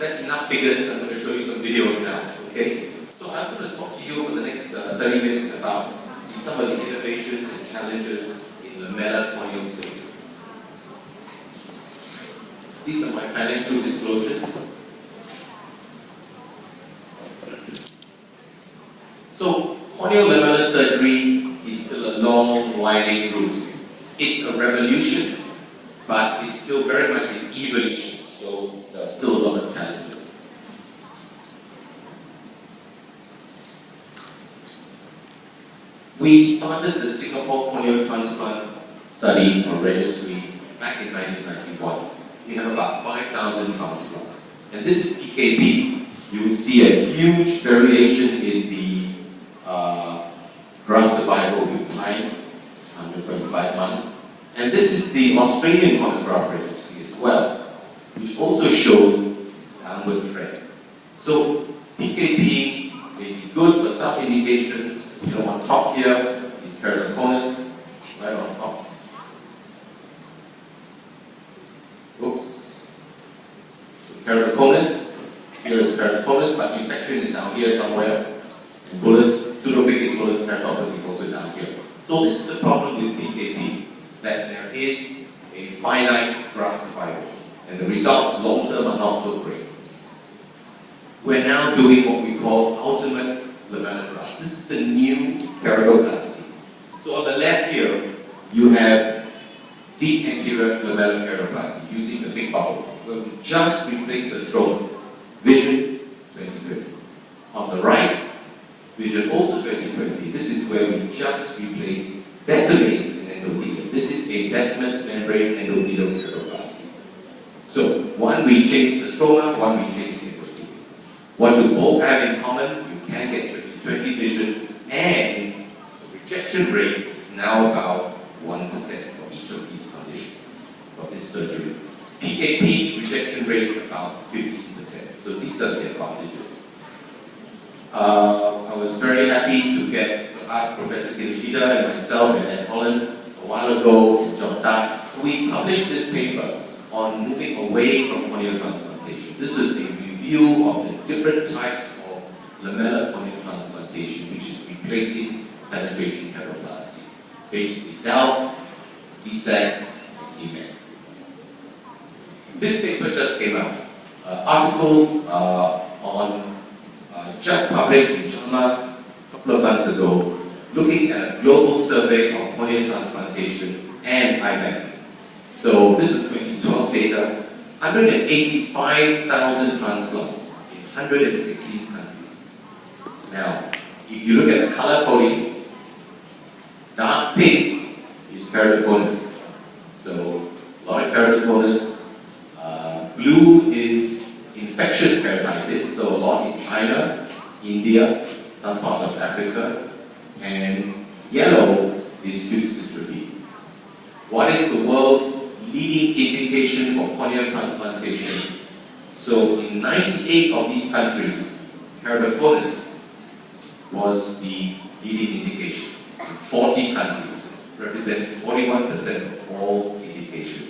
that's enough figures. I'm going to show you some videos now. Okay? So I'm going to talk to you for the next 30 minutes about some of the innovations and challenges in lamellar corneal surgery. These are my financial disclosures. So, corneal lamellar surgery is still a long, winding route. It's a revolution, but it's still very much in evolution. So, there are still a lot of challenges. We started the Singapore corneal transplant study or registry back in 1991. We have about 5,000 transplants. And this is PKP. You will see a huge variation in the graft survival with time, 125 months. And this is the Australian corneal graft registry as well, which also shows downward trend. So PKP may be good for some indications. You know, on top here is keratoconus, right on top. Oops. So keratoconus, here is keratoconus, but infection is down here somewhere. And bullous, pseudophakic bullous keratopathy also down here. So this is the problem with PKP, that there is a finite graft survival, and the results long-term are not so great. We're now doing what we call ultimate lamellar graft. This is the new keratoplasty. So on the left here, you have deep anterior lamellar keratoplasty using the big bubble, where we just replace the stroke. Vision 2020. On the right, vision also 2020. This is where we just replace Descemet's and endothelium. This is a Descemet's membrane endothelial keratoplasty. So, one we change the stroma, one we change the endothelium. What do both have in common? You can get 20/20 vision, and the rejection rate is now about 1% for each of these conditions, for this surgery. PKP rejection rate about 15%. So these are the advantages. I was very happy to ask Professor Kinoshita and myself and Ed Holland a while ago in John Duck. We published this paper on moving away from corneal transplantation. This was a review of the different types of lamellar corneal transplantation, which is replacing penetrating keratoplasty. Basically, DELP, DSEC, and TMEC. This paper just came out. Article just published in JAMA a couple of months ago, looking at a global survey of corneal transplantation and IMEC. So this is 2012 data, 185,000 transplants in 116 countries. Now, if you look at the color coding, dark pink is keratoconus. So a lot of keratoconus. Blue is infectious keratitis, so a lot in China, India, some parts of Africa, and yellow is Fuchs dystrophy. What is the world's leading indication for corneal transplantation? So in 98 of these countries, keratoconus was the leading indication. In 40 countries, representing 41% of all indications.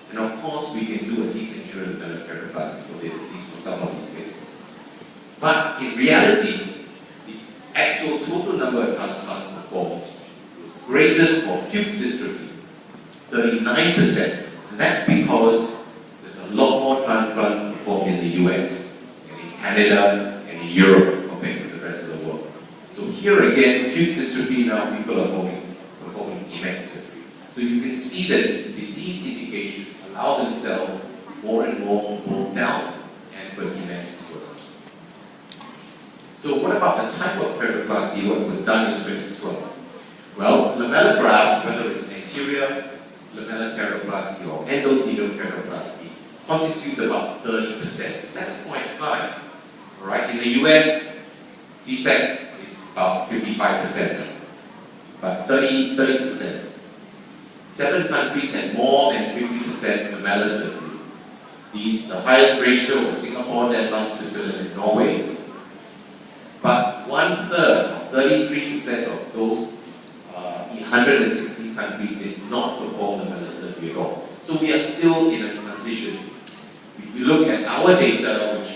And of course, we can do a deep anterior lamellar keratoplasty for this, at least for some of these cases. But in reality, the actual total number of transplants performed was greatest for Fuchs dystrophy, 39%. And that's because there's a lot more transplants performed in the US, and in Canada, and in Europe compared to the rest of the world. So here again, Fuchs dystrophy, now people are performing TMEC surgery. So you can see that disease indications allow themselves more and more for both DELP and for TMEC as well. So what about the type of keratoplasty, what was done in 2012? Well, lamellar grafts, whether it's anterior lamellar keratoplasty or endothelial keratoplasty, constitutes about 30%. That's quite high. All right, in the US, DSEC is about 55%, but 30%. 7 countries had more than 50% lamellar surgery. The highest ratio was Singapore, Denmark, Switzerland, and Norway. But 1/3, 33% of those 116 countries did not perform lamellar surgery at all. So we are still in a transition. If we look at our data, which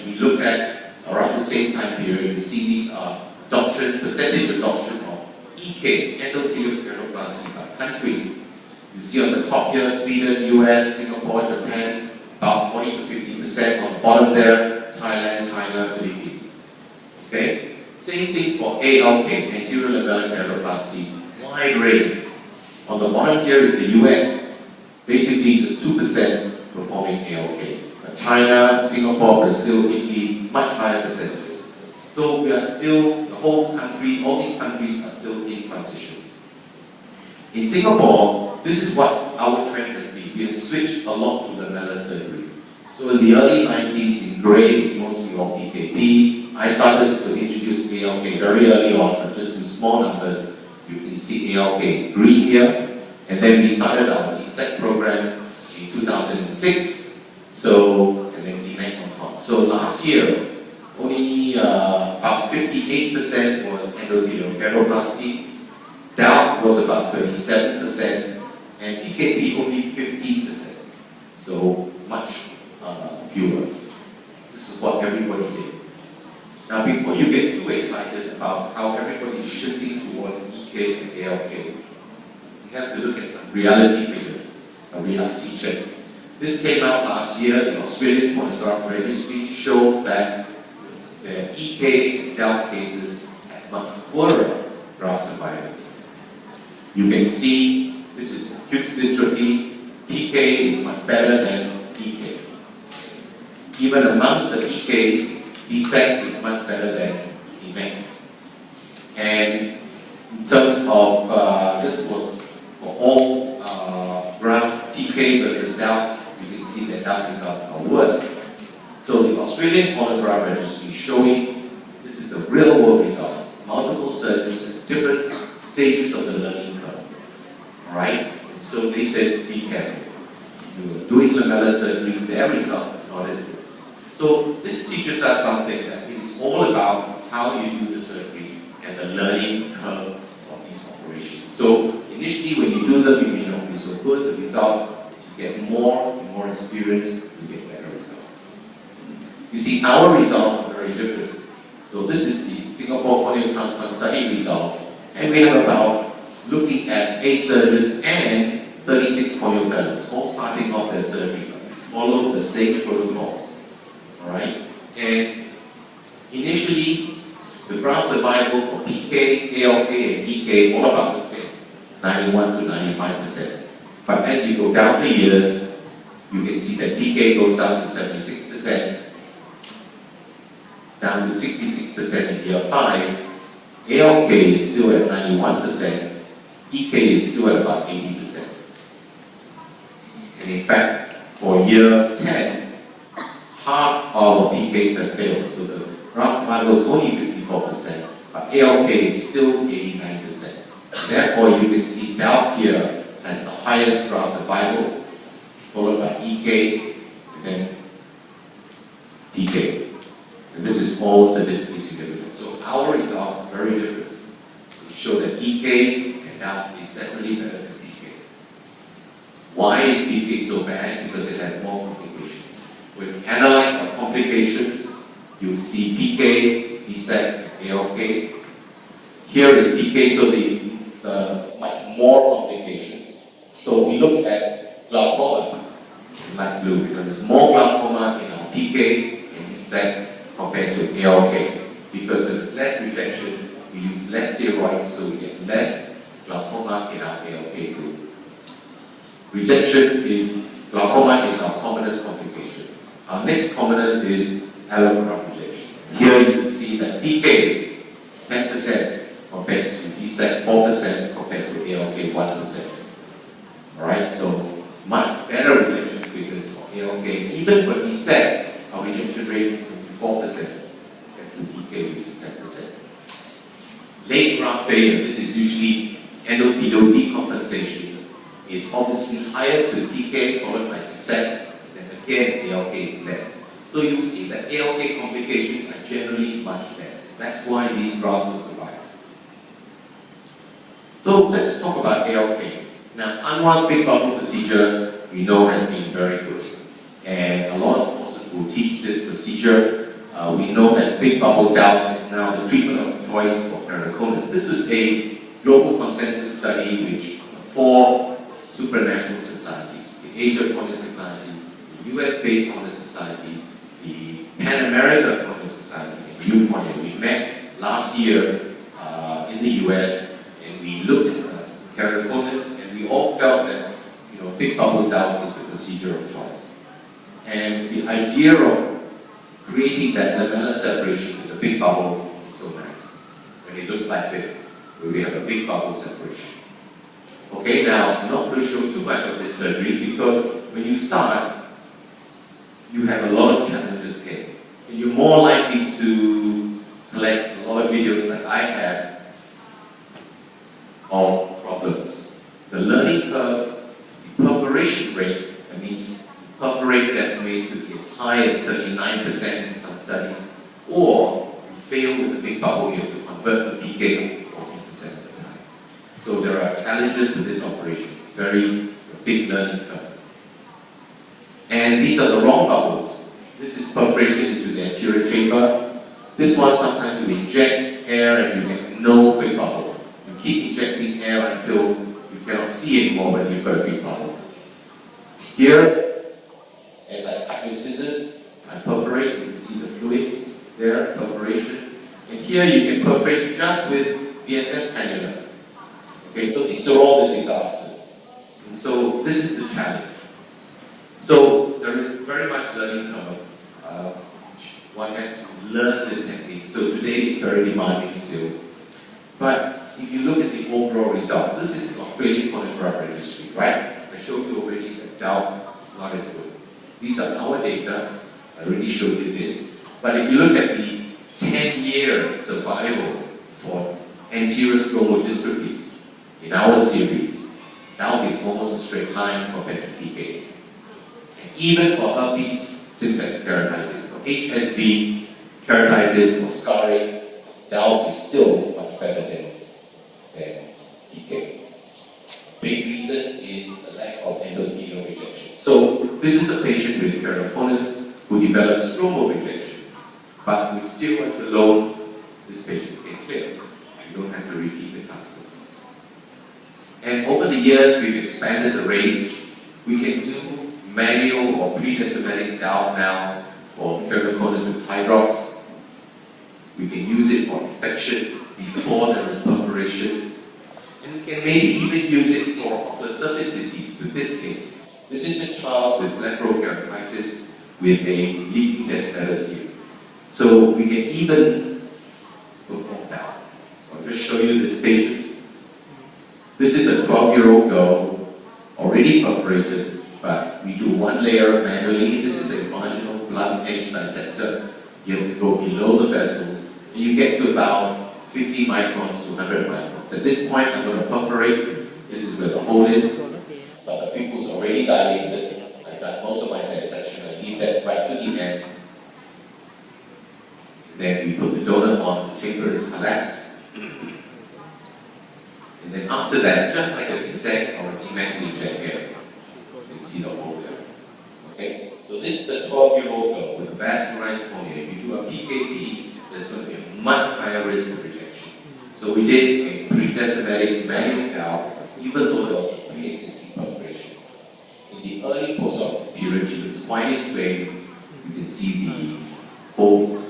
at around the same time period, you see these are percentage adoption of EK, endothelial keratoplasty by country. You see on the top here, Sweden, US, Singapore, Japan, about 40 to 50%. On the bottom there, Thailand, China, Philippines. Okay? Same thing for ALK, anterior lamellar keratoplasty, wide range. On the bottom here is the US, basically just 2% performing ALK. But China, Singapore, Brazil, Italy, much higher percentages. So we are still, the whole country, all these countries are still in transition. In Singapore, this is what our trend has been. We have switched a lot to lamellar surgery. So in the early 90s, in grey, it's mostly all PKP. I started to introduce ALK very early on, but just in small numbers. You can see ALK green here. And then we started our DSEC program in 2006. So, and then DNEC on top. So last year, only about 58% was endothelial keratoplasty. DALK was about 37%, and PKP only 15%. So much fewer. This is what everybody did. Now, before you get too excited about how everybody is shifting towards EK and ALK, you have to look at some reality figures, a reality check. This came out last year. The Australian Pornograph Registry showed that the EK and DALK cases have much poorer graft survival. You can see this is Fuchs dystrophy. PK is much better than EK. Even amongst the PKs, DSEC is much better than DNEC. And in terms of, this was for all grafts, PK versus DALK, you can see that DALK results are worse. So the Australian Pornograph Registry showing this is the real world result. Multiple surgeons at different stages of the learning curve. Alright? And so they said, be careful. You are doing lamellar surgery, their results are not as good. So this teaches us something, that it's all about how you do the surgery and the learning curve of these operations. So initially when you do them, you may not be so good. The result is you get more and more experience, you get better results. You see, our results are very different. So this is the Singapore corneal transplant study results, and we have about looking at 8 surgeons and 36 corneal fellows, all starting off their surgery. We follow the same protocols. Alright? And initially, the graft survival for PK, ALK, and EK all about the same, 91 to 95%. But as you go down the years, you can see that PK goes down to 76%, down to 66% in year 5. ALK is still at 91%. EK is still at about 80%. And in fact, for year 10, half of our PKs have failed. So the graft survival is only 54%, but ALK is still 89%. Therefore, you can see DALK here has the highest graft survival, followed by EK, and then PK. And this is all statistically significant. So our results are very different. We show that EK and DALK is definitely better than PK. Why is PK so bad? Because it has more complications. When we analyze our complications, you'll see PK, DSEC, and ALK. Here is PK, so the much more complications. So we look at glaucoma in light blue, because there's more glaucoma in our PK and DSEC compared to ALK. Because there's less rejection, we use less steroids, so we get less glaucoma in our ALK group. Rejection is, glaucoma is our commonest complication. Our next commonest is allograft rejection. Here you can see that PK, 10% compared to DSEC, 4% compared to ALK, 1%. Alright, so much better rejection figures for ALK. Even for DSEC, our rejection rate is only 4% compared to PK, which is 10%. Late graft failure, this is usually endothelial decompensation. It's obviously highest with PK, followed by DSEC, then again ALK is less. So you see that ALK complications are generally much less. That's why these grafts will survive. So let's talk about ALK. Now, Anwar's big bubble procedure, we know, has been very good. And a lot of courses will teach this procedure. we know that big bubble gout is now the treatment of choice for keratoconus. This was a global consensus study which 4 supranational societies, the Asia Cornea Society, the US-based Cornea Society, the Pan-American Cornea Society, and U Cornea. We met last year in the US, and we looked at keratoconus, and we all felt that big bubble gout is the procedure of choice. And the idea of creating that lamellar separation with a big bubble is so nice. When it looks like this, where we have a big bubble separation. Okay, now I'm not going to show too much of this surgery because when you start, you have a lot of challenges again. And you're more likely to collect a lot of videos like I have of problems. The learning curve, the perforation rate, that means perforate decimates could be as high as 39% in some studies, or you fail with a big bubble, you have to convert to PK 40% of the time. So there are challenges with this operation. It's very big learning curve. And these are the wrong bubbles. This is perforation into the anterior chamber. This one, sometimes you inject air and you get no big bubble. You keep injecting air until you cannot see anymore when you've got a big bubble. Here, as I cut with scissors, I perforate. You can see the fluid there, perforation. And here you can perforate just with VSS cannula. Okay, so these are all the disasters. And so this is the challenge. So there is very much learning curve. One has to learn this technique. So today it's very demanding still. But if you look at the overall results, so this is the Australian phonograph registry, right? I showed you already that gout is not as good. These are our data. I already showed you this. But if you look at the 10-year survival for anterior stromal dystrophies in our series, gout is almost a straight line compared to PK. And even for herpes simplex keratitis, for HSV keratitis or scarring, gout is still much better than PK. Big reason is the lack of endothelial rejection. So this is a patient with keratoconus who developed stromal rejection, but we still want to loan this patient can clear. You don't have to repeat the transplant. And over the years, we've expanded the range. We can do manual or pre-decimatic gout now for keratoconus with hydrox. We can use it for infection before there is perforation. And we can maybe even use it for ocular surface disease. With this case, this is a child with blepharokeratitis with a leaking decimeter seal. So we can even perform gout. So I'll just show you this patient. This is a 12-year-old girl, already perforated, but we do one layer manually. This is a marginal blunt edge dissector. You have to go below the vessels, and you get to about 50 microns to 100 microns. At this point, I'm going to perforate. This is where the hole is, but the pupil's already dilated. I've done most of my dissection. I leave that right to the end. Then we put the donut on, the chamber is collapsed. And then after that, just like a dissect or a demand, we inject air. You can see the hole there. Okay? So this is a 12-year-old girl with a vascularized cornea. If you do a PKP, there's going to be a much higher risk of rejection. So we did a pre-decimatic manual gout, even though there was a pre-existing perforation. In the early post-op period, she was quite inflamed. You can see the hole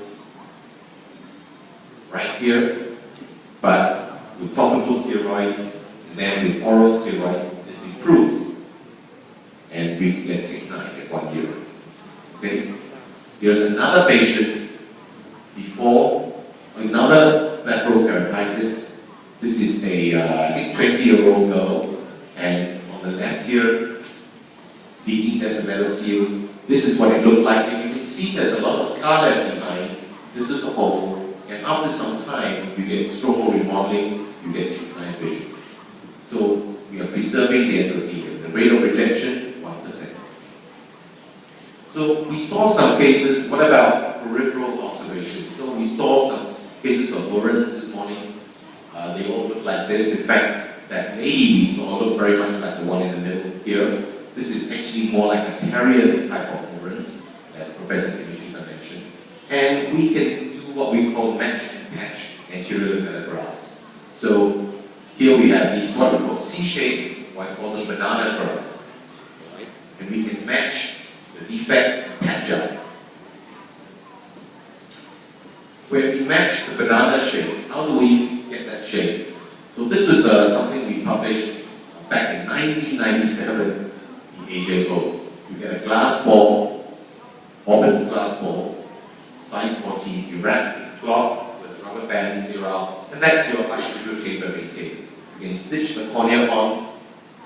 right here. But with topical steroids, and then with oral steroids, this improves. And we get 6-9 at 1 year. Okay? Here's another patient before, another blepharokeratitis. This is a, I think, 20-year-old girl. And on the left here, leaking decimeter seal. This is what it looked like. And you can see there's a lot of scar left behind. This is the hole. And after some time, you get stromal remodeling, you get 6-9 vision. So we are preserving the endothelium. The rate of rejection, 1%. So we saw some cases. What about peripheral observations? So we saw some cases of Lawrence this morning. They all look like this. In fact, that lady we saw looked very much like the one in the middle here. This is actually more like a terrier type of Lawrence, as Professor Kimishima mentioned. And we can do what we call match and patch anterior lamellar grafts. So here we have these what we call C-shape, what I call the banana grafts. Right? And we can match the defect and patch up. When we match the banana shape, how do we get that shape? So this was something we published back in 1997 in AJO. You get a glass ball, orbital glass ball, size 14, you wrap it in cloth with rubber bands around, and that's your visual chamber maintained. You can stitch the cornea on,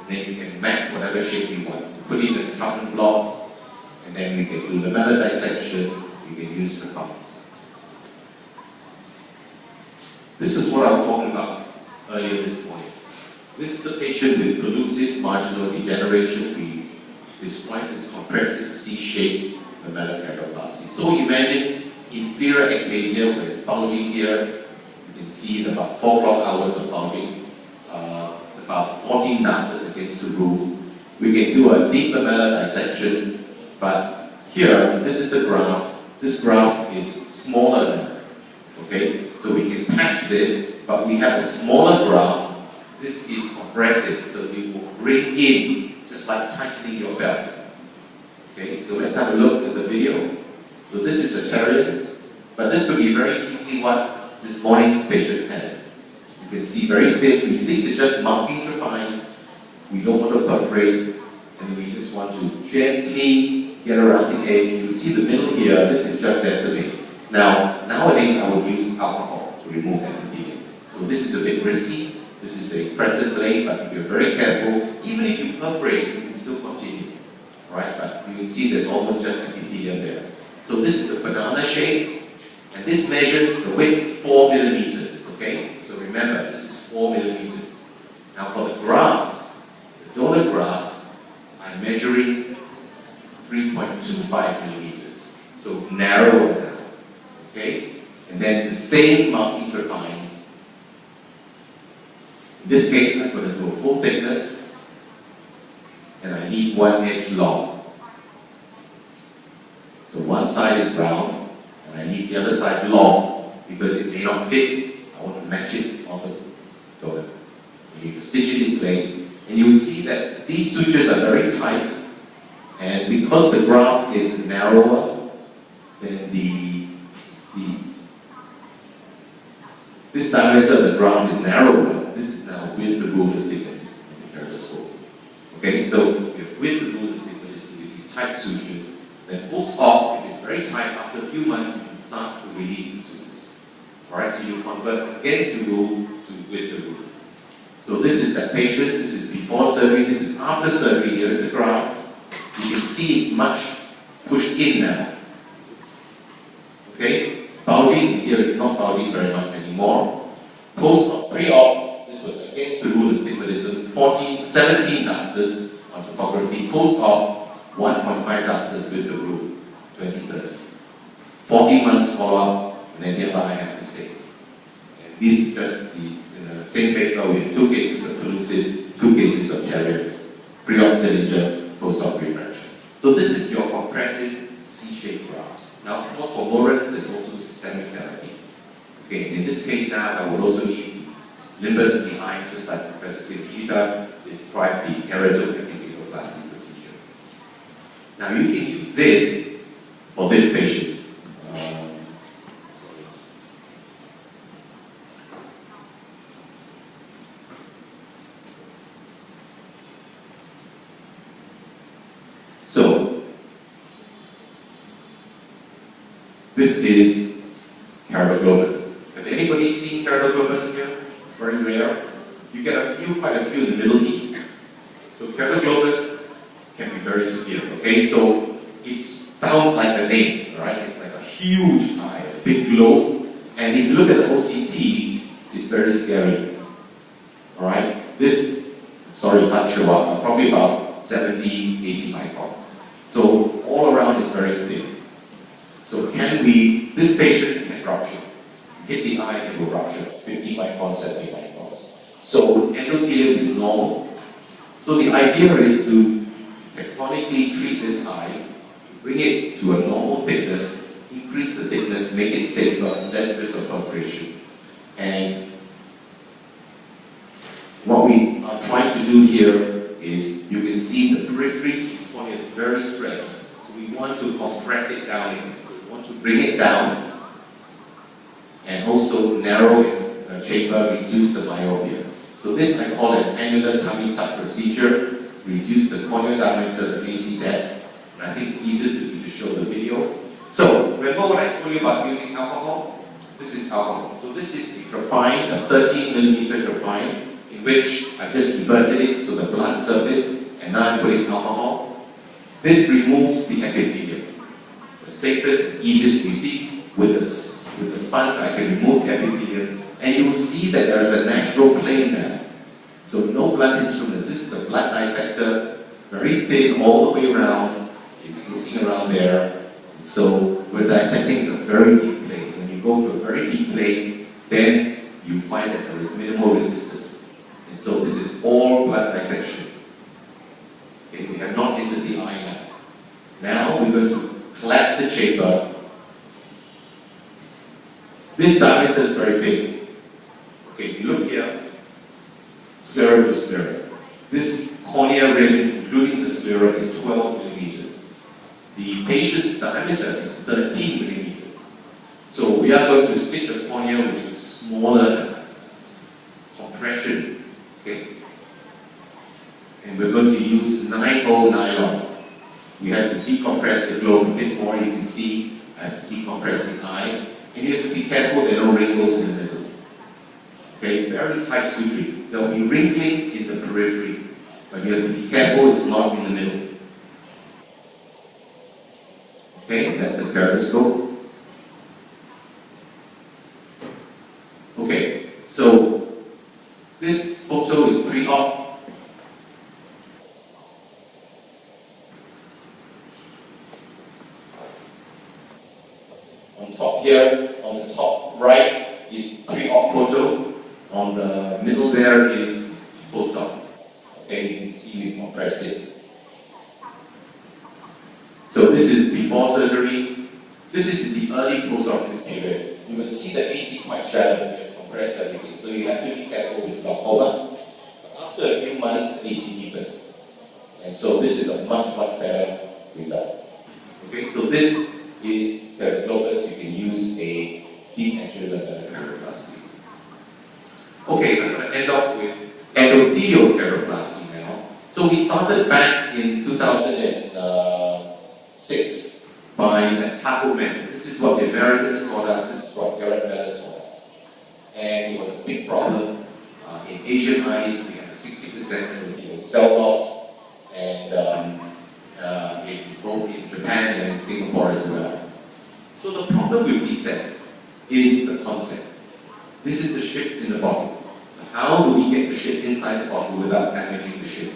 and then you can match whatever shape you want. You put in the chopping block, and then we can do the lamellar dissection, you can use the funds. This is what I was talking about earlier this morning. This is a patient with pellucid marginal degeneration. We describe this compressive C-shaped lamellar keratoplasty. So imagine inferior ectasia where it's bulging here. You can see it's about 4 clock hours of bulging. It's about 14 diopters against the rule. We can do a deep lamellar dissection, but here, this is the graft. This graft is smaller than that. Okay? So we can patch this, but we have a smaller graft. This is compressive, so we will bring in, just like tightening your belt. Okay, so let's have a look at the video. So this is a Terriers, but this could be very easily what this morning's patient has. You can see very thin. These are just marking trifines. We don't want to perforate, and we just want to gently get around the edge. You see the middle here, this is just decimate. Now, nowadays I would use alcohol to remove epithelium. So this is a bit risky. This is a crescent blade, but if you're very careful, even if you perforate, you can still continue. Right? But you can see there's almost just epithelium there. So this is the banana shape, and this measures the width 4 millimeters. Okay? So remember, this is 4 millimeters. Now for the graft, the donor graft, I'm measuring 3.25 millimeters. So narrower now. Okay? And then the same marking trifines. In this case, I'm going to do a full thickness, and I leave one edge long. So one side is round, and I leave the other side long, because it may not fit. I want to match it on the donor. You stitch it in place, and you'll see that these sutures are very tight, and because the graft is narrower, then this diameter of the graft is narrower. This is now with the ruler stiffness in the periscope. Okay, so with the ruler stiffness, with these tight sutures, then post-op, if it's very tight, after a few months, you can start to release the sutures. Alright, so you convert against the rule to with the ruler. So this is that patient, this is before surgery, this is after surgery, here is the graft. You can see it's much pushed in now. Okay, bulging, here it's not bulging very much anymore. Post-op, pre-op, this was against the rule of stigmatism, 17 diopters on topography. Post-op, 1.5 diopters with the rule, 2030. 14 months follow-up, and then hereby I have the same. And these are just the same paper with 2 cases of pellucid, 2 cases of Terriers, pre-op cylinder, post-op refraction. So this is your compressive C-shaped graft. Now, of course, for Morans, there's also systemic therapy. Okay, in this case now, I would also need limbus behind, just like Professor Kinoshita described the keratoplasty procedure. Now, you can use this for this patient. So, this is keratoglobus. Have anybody seen keratoglobus here? It's very rare. You get quite a few in the Middle East. So keratoglobus can be very severe. Okay, so it sounds like a name, right? It's like a huge eye, a big globe. And if you look at the OCT, it's very scary. Alright? This, sorry, can't show up, probably about 70, 80 microns. So all around is very thin. So this patient can rupture. Hit the eye and will rupture, 50 microns, 70 microns. So endothelium is normal. So the idea is to tectonically treat this eye, to bring it to a normal thickness, increase the thickness, make it safer, less risk of perforation. And what we are trying to do here is, you can see the periphery cornea is very stretched. So we want to compress it down again. So we want to bring it down and also narrow the chamber, reduce the myopia. So this I call an annular tummy tuck procedure. Reduce the corneal diameter, the AC depth. And I think easiest would be to show the video. So remember what I told you about using alcohol? This is alcohol. So this is a trephine, a 13mm trephine, in which I just inverted it so the blood surface, and now I'm putting alcohol. This removes the epithelium. The safest and easiest, you see, with the sponge I can remove the epithelium, and you will see that there is a natural plane there. So no blunt instruments. This is a blood dissector, very thin all the way around, if you're looking around there. So we're dissecting a very deep plane. When you go to a very deep plane, then you find that there is minimal resistance. And so this is all blood dissection. Okay, we have not entered the eye now. Now we're going to collapse the chamber. This diameter is very big. Okay, if you look here, sclera to sclera. This cornea rim, including the sclera, is 12 millimeters. The patient's diameter is 13 millimeters. So we are going to stitch a cornea which is smaller than that. Compression. Okay? And we're going to use 9/0 nylon. We have to decompress the globe a bit more. You can see I have to decompress the eye. And you have to be careful there are no wrinkles in the middle. Okay, very tight suturing. There will be wrinkling in the periphery, but you have to be careful it's not in the middle. Okay, that's a periscope. Okay, so this photo is pre-op. On top here, on the top right is pre-op photo. On the middle there is post-op. Okay, you can see we compressed it. So this is before surgery. This is in the early post-operative period. You can see the AC quite shallow. We have compressed everything. So you have to be careful with glaucoma. But after a few months, the AC deepens. And so this is a much, much better result. Okay, so this is the globus. You can use a deep anterior keratoplasty. Okay, I'm going to end off with endothelial keratoplasty now. So we started back in 2006 by the TAHO method. This is what the Americans taught us. This is what Garrett Mellis taught us. And it was a big problem. In Asian eyes, we had a 60% endothelial cell loss, and both in Japan and in Singapore as well. So the problem with DSET is the concept. This is the ship in the bottle. How do we get the ship inside the bottle without damaging the ship?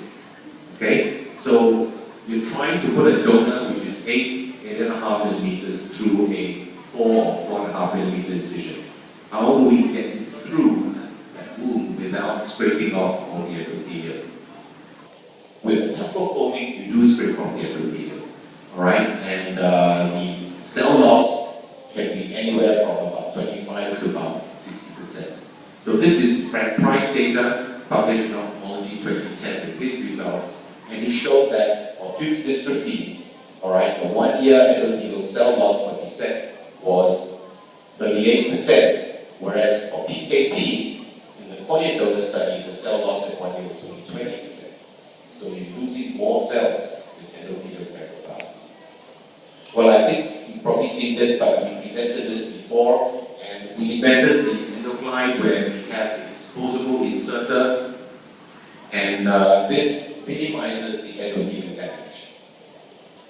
Okay, so you're trying to put a donor which is 8.5 millimeters through a 4 or 4.5 millimeter incision. How do we get it through that wound without scraping off all the endothelium? With a taco foaming, you do scrape off the endothelium. Alright, and the cell loss can be anywhere from about 25 to about 60%. So this is Frank Price data published in Ophthalmology 2010 with his results, and he showed that for Fuchs dystrophy, alright, the 1 year endothelial cell loss for DSET was 38%, whereas for PKP, in the corneal donor study, the cell loss at 1 year was only 20%. So you're losing more cells with endothelial keratoplasty. Well, I think you've probably seen this, but we presented this before, and we invented the endoglide where we have an exposable inserter, and this minimizes the endothelial damage.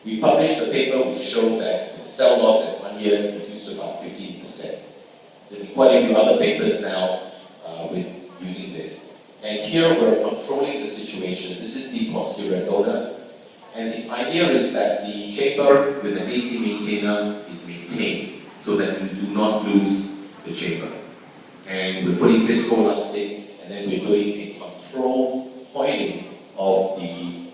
We published a paper which showed that the cell loss at 1 year is reduced to about 15%. There are quite a few other papers now with using this. And here we're controlling the situation. This is the posterior donor. And the idea is that the chamber with an AC maintainer is maintained so that you do not lose the chamber. And we're putting viscoelastic, and then we're doing a controlled pointing of the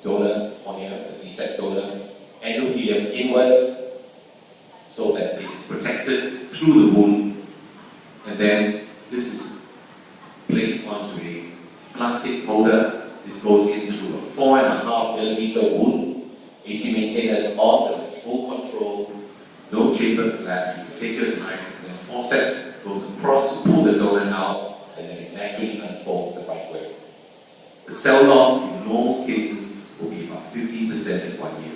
donor cornea, the DSET donor, endothelium inwards, so that it is protected through the wound, and then this is placed onto a plastic holder. This goes into a 4.5mm wound. AC maintainers on, there is full control, no chamber collapse. You can take your time, and then forceps goes across to pull the donut out, and then it naturally unfolds the right way. The cell loss in normal cases will be about 15% in 1 year.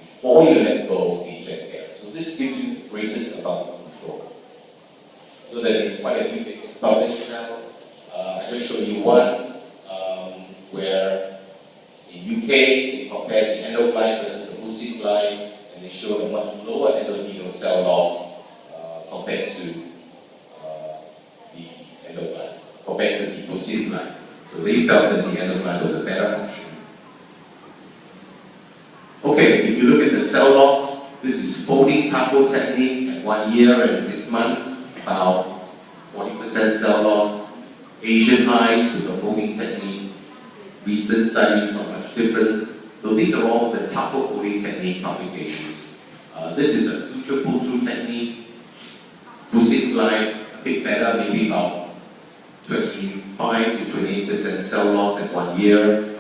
Before you let go, you inject air. So this gives you the greatest amount of control. So there are quite a few things published now. I just showed you one where in UK they compared the endoglide versus the bucine glide, and they showed a much lower endothelial cell loss compared to the endoglide, compared to the bucine glide. So they felt that the endoglide was a better option. Okay, if you look at the cell loss, this is folding taco technique at 1 year and 6 months, about 40% cell loss. Asian eyes with the folding technique, recent studies, not much difference. So these are all the taco folding technique publications. This is a suture pull-through technique. Bucine glide, a bit better, maybe about 25 to 28% cell loss at 1 year.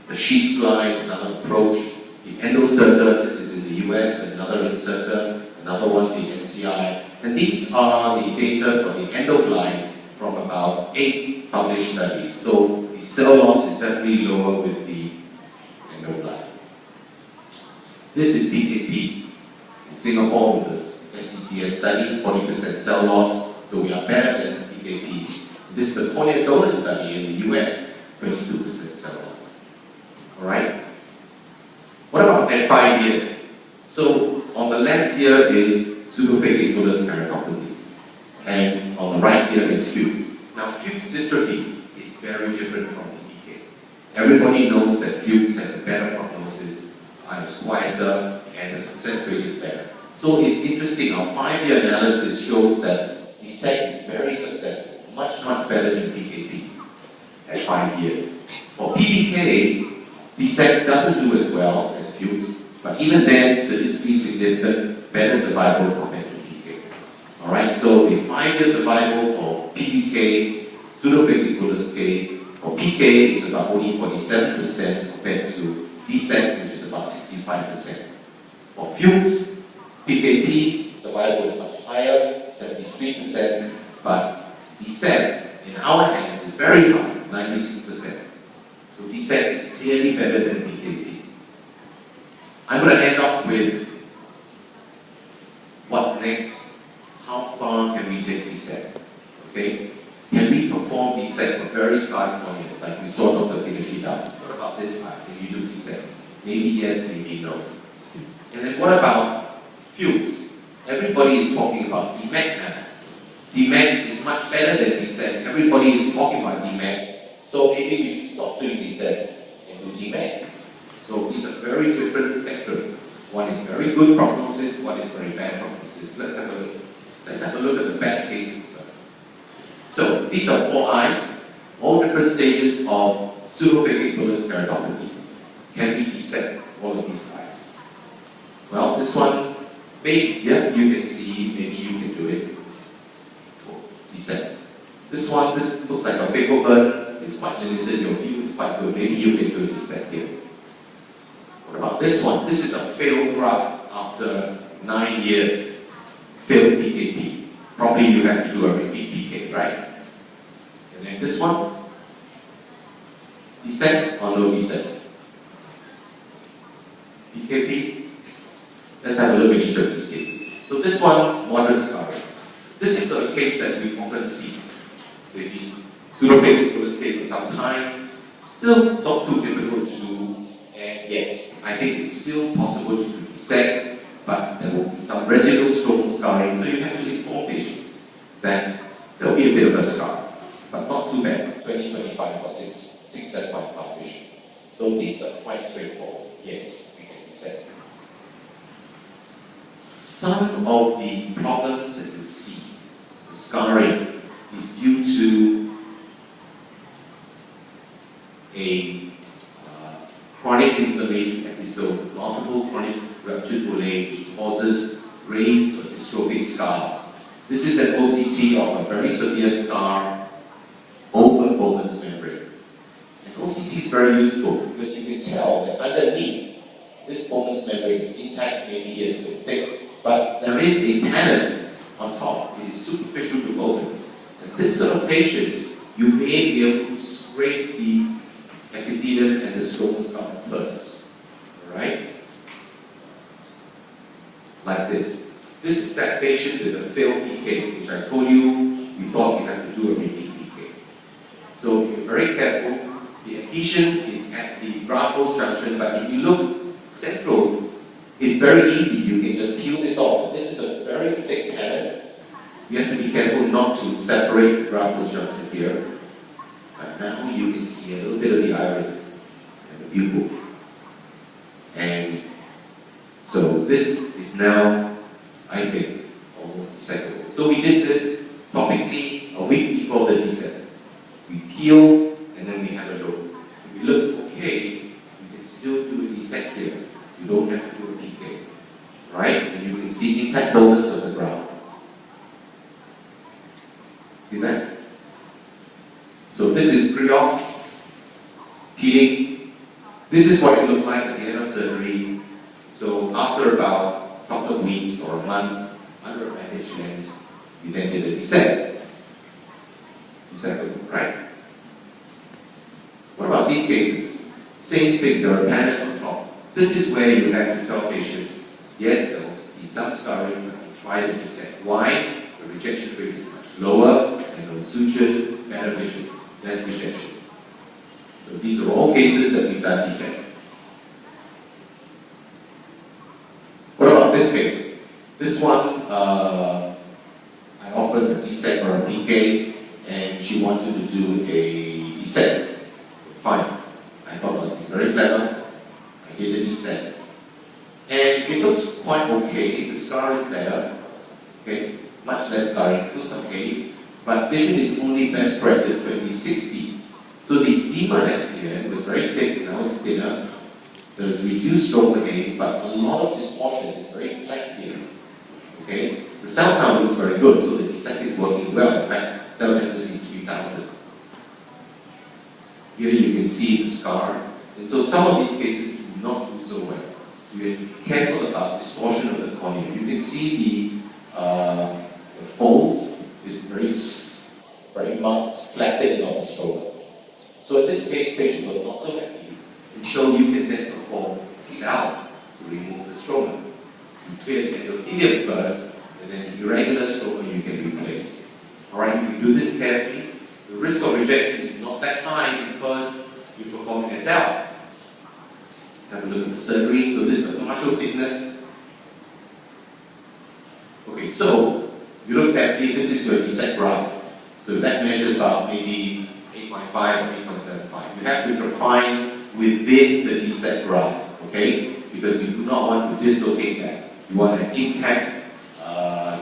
The sheets glide, another approach. The endocerta, this is in the US, another inserter, another one, the NCI. And these are the data from the endoglide from about 8 published studies. So the cell loss is definitely lower with the endoglide. This is PKP. In Singapore with this SCTS study, 40% cell loss. So we are better than PKP. This is the cornea donor study in the US, 22% cell loss. Alright? What about at 5 years? So on the left here is pseudophakic bullous keratopathy, and on the right here is Fuchs. Now Fuchs dystrophy is very different from the PKs. Everybody knows that Fuchs has a better prognosis, it's quieter, and the success rate is better. So it's interesting, our 5-year analysis shows that DSEC is very successful, much better than PKP at 5 years. For PBK, DSEC doesn't do as well as Fuchs, but even then, statistically significant, better survival compared to PK. Alright, so the 5-year survival for PBK, pseudophakic bullous K, for PK is about only 47% compared to DSEC, which is about 65%. For Fuchs, PKP, survival is much higher, 73%, but DSEC, in our hands, is very high, 96%. So DSEC is clearly better than PKP. I'm going to end off with what's next. How far can we take DSEC? Okay? Can we perform DSEC for very scarred corneas, like we saw Dr. Pinashida? What about this eye? Can you do DSEC? Maybe yes, maybe no. And then what about Fuchs? Everybody is talking about DMAC now. DMAC is much better than DSEC. Everybody is talking about DMAC. So maybe we should stop doing DSEC and do DMAC. So these are very different spectrum. One is very good prognosis, one is very bad prognosis. Let's have a look. Let's have a look at the bad cases first. So these are 4 eyes, all different stages of pseudophakic bullous keratopathy. Can we DSEC all of these eyes? Well, this one, maybe, yeah, you can see, maybe you can do it. DSEC. This one, this looks like a phaco burn. It's quite limited, your view is quite good. Maybe you can do DSEC here. What about this one? This is a failed graft after 9 years. Failed PKP. Probably you have to do a repeat PK, right? And then this one? DSEC or no DSEC? PKP? Let's have a look at each of these cases. So this one, moderate scarring. This is a case that we often see. Maybe pseudophakic bullous K for some time. Still not too difficult to do. And yes, I think it's still possible to do DSEC, but there will be some residual stromal scarring, so you have to inform patients that there will be a bit of a scar, but not too bad, 20-25 or 6-7.5 vision. So these are quite straightforward. Yes, we can DSEC. Some of the problems that you see, the scarring, is due to a chronic inflammation episode, multiple chronic ruptured bullae, which causes raised or dystrophic scars. This is an OCT of a very severe scar over Bowman's membrane. And OCT is very useful because you can tell that underneath this Bowman's membrane is intact, maybe it's a bit thick, but there is a pannus on top. It is superficial to Bowman's. And this sort of patient, you may be able to scrape the epithelium and the stromal scar first. Alright? Like this. This is that patient with a failed PK, which I told you we thought we had to do a repeat PK. So be very careful. The adhesion is at the graphose junction, but if you look central, it's very easy. You can just peel this off. This is a very thick pannus. You have to be careful not to separate the graphose junction here. But now you can see a little bit of the iris and the pupil. And so this is now, I think, almost dissectable. So we did this topically a week before the dissect. We peel and then we have a look. If it looks okay, you can still do a dissect here. You don't have to do a PK. Right? And you can see intact Bowman's of the graft. See that? So this is pre-op, peeling. This is what it looked like at the end of surgery. So after about a couple of weeks or a month, under a bandage lens, we then did a dissect. Dissectable, right? What about these cases? Same thing, there are pannus on top. This is where you have to tell patient, yes, there will be some scarring, but you try to dissect. Why? The rejection rate is much lower, and those sutures, better vision, less rejection. So these are all cases that we've done dissect. What about this case? This one, I offered a dissect or a PK, and she wanted to do a dissect. So fine. I thought it was very clever. I did a dissect. And it looks quite okay. The scar is better. Okay? Much less scarring, still some haze. But vision is only best corrected 20/60. So the edema SPN was very thick, now it's thinner. There's reduced stromal haze, but a lot of distortion is very flat here. Okay? The cell count looks very good, so the dissect is working well. In fact, cell density is 3,000. Here you can see the scar. And so some of these cases do not do so well. You have to be careful about distortion of the cornea. You can see the folds is very much flattened on the stroma. So in this case, patient was not so happy. And so you can then perform without to remove the stroma. You clear the endothelium first, and then the irregular stroma you can replace. Alright, if you do this carefully, the risk of rejection is not that high because you're performing a doubt. Let's have a look at the surgery. So this is the partial thickness. Okay, so you look carefully, this is your dissect graft. So that measures about maybe 8.5 or 8.75. You have to refine within the dissect graft, okay? Because you do not want to dislocate that. You want an intact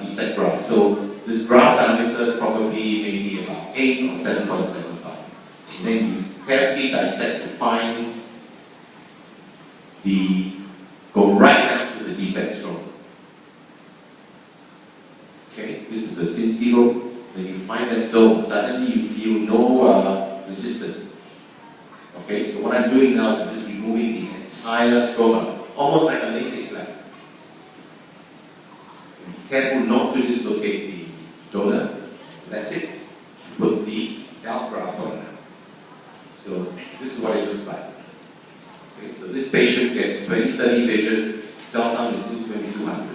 dissect graft. So this graft diameter is probably maybe about 8 or 7.75. And then you carefully dissect to find go right down to the dissect stroma. Okay, this is the Sinski hook. When you find that zone, suddenly you feel no resistance. Okay, so what I'm doing now is I'm just removing the entire stroma, almost like a LASIK flap. Be careful not to dislocate the donor. That's it. Put the gout graft on now. So this is what it looks like. Okay, so this patient gets 20/30 vision, cell count is still 2200.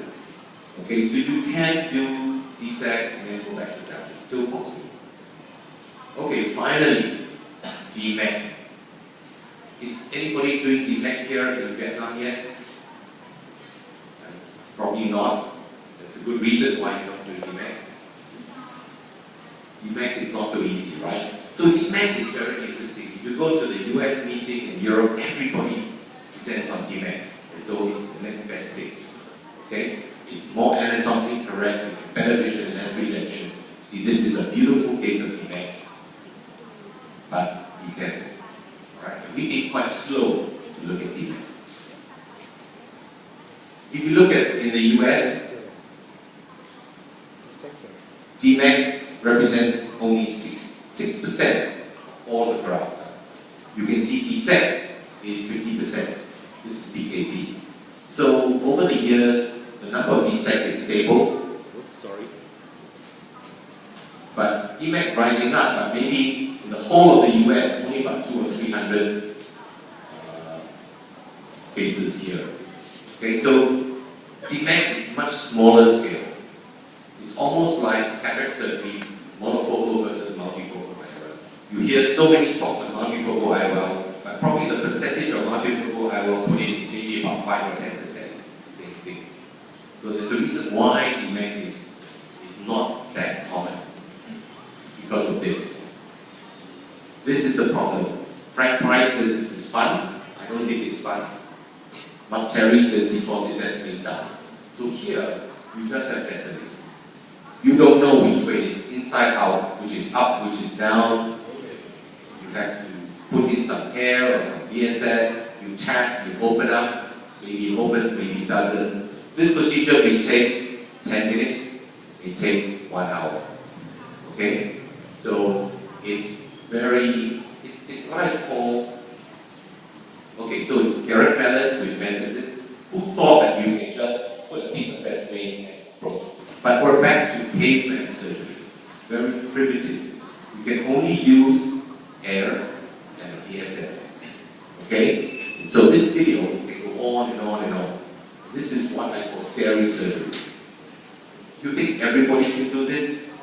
Okay, so you can do dissect and then go back to that. It's still possible. Okay, finally, DMAC. Is anybody doing DMAC here in Vietnam yet? Probably not. That's a good reason why you're not doing DMAC. DMAC is not so easy, right? So DMAC is very interesting. If you go to the US meeting in Europe, everybody presents on DMAC as though it's the next best thing. Okay? It's more anatomically correct, with better vision and less rejection. See, this is a beautiful case of DMAC. But be careful. Right? We've been quite slow to look at DMAC. If you look at in the US, demand represents only 6% of all the graphs. You can see dissect is 50%. This is PKP. So over the years, the number of dissect is stable. Oops, sorry. But demand rising up, but maybe in the whole of the US, only about 200 or 300 cases here. Okay, so demand is much smaller scale. It's almost like cataract surgery, monofocal versus multifocal IOL. You hear so many talks on multifocal IOL, but probably the percentage of multifocal IOL put in is maybe about 5 or 10%. Same thing. So there's a reason why demand is not that common. Because of this. This is the problem. Frank Price says this is fun. I don't think it's fun. Mark Terry says he calls it decimates down. So here, you just have decimates. You don't know which way is inside out, which is up, which is down. You have to put in some hair or some BSS. You tap, you open up. Maybe it opens, maybe it doesn't. This procedure may take 10 minutes. It may take 1 hour. Okay? So it's what I call, okay, so Garrett Mellis, who invented this, who thought that you can just put a piece of best base and broke. But we're back to pavement surgery. Very primitive. You can only use air and a PSS. Okay? And so this video can go on and on and on. This is what I call scary surgery. Do you think everybody can do this?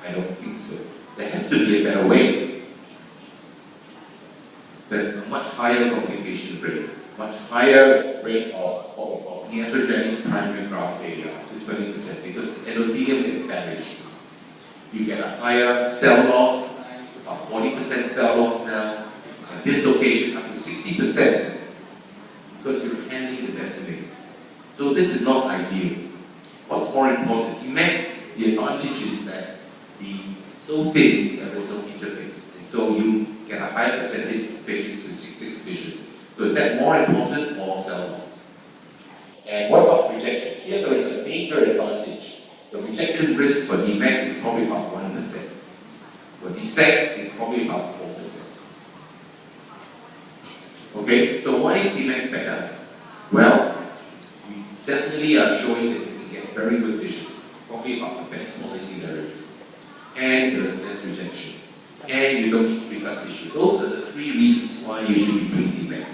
I don't think so. There has to be a better way. There's a much higher complication rate, much higher rate of what we call iatrogenic primary graft failure, up to 20%, because the endothelium gets damaged. You get a higher cell loss, it's about 40% cell loss now, and dislocation up to 60%, because you're handling the decimates. So this is not ideal. What's more important? The advantage is that so thin there is no interface, and so you get a higher percentage of patients with 6/6 vision. So is that more important or cell loss? And what about rejection? Here there is a major advantage. The rejection risk for DMAC is probably about 1%. For DSEC is probably about 4%. Okay, so why is DMAC better? Well, we definitely are showing that you can get very good vision, probably about the best quality there is. And there's less rejection. And you don't need pre-cut tissue. Those are the 3 reasons why you should be doing DMAC.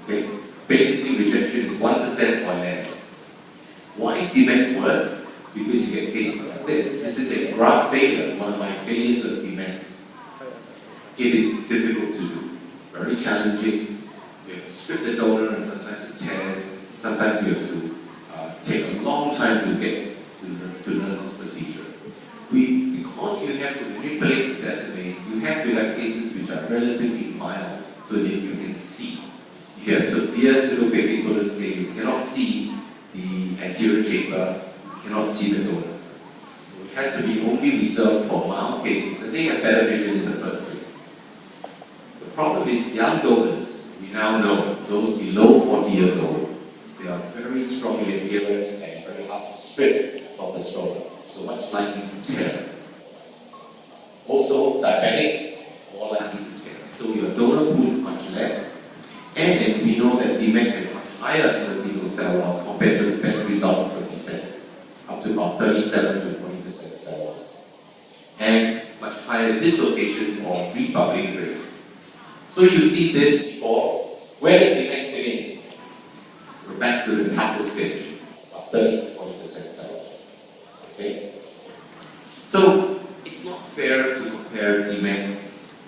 Okay? Basically, rejection is 1% or less. Why is DMAC worse? Because you get cases like this. This is a graft failure, one of my failures of DMAC. It is difficult to do. Very challenging. You have to strip the donor and sometimes it tears. Sometimes you have to take a long time to get to learn this procedure. Because you have to manipulate the decimates, you have to have cases which are relatively mild so that you can see. If you have severe pseudophakic scale, you cannot see the anterior chamber, you cannot see the donor. So it has to be only reserved for mild cases, and they have better vision in the first place. The problem is young donors, we now know, those below 40 years old, they are very strongly adherent and very hard to strip from the stroke. So much likely to tear. Also, diabetics, more likely to tear. So your donor pool is much less. And we know that DMAC has much higher endothelial cell loss compared to the best results for DSEC, up to about 37 to 40% cell loss. And much higher dislocation or rebubbling rate. So you see this before. Where does DMAC fit in? We're back to the taco stage, about 30 to 40% cell loss. Okay? So it's not fair to compare DMAC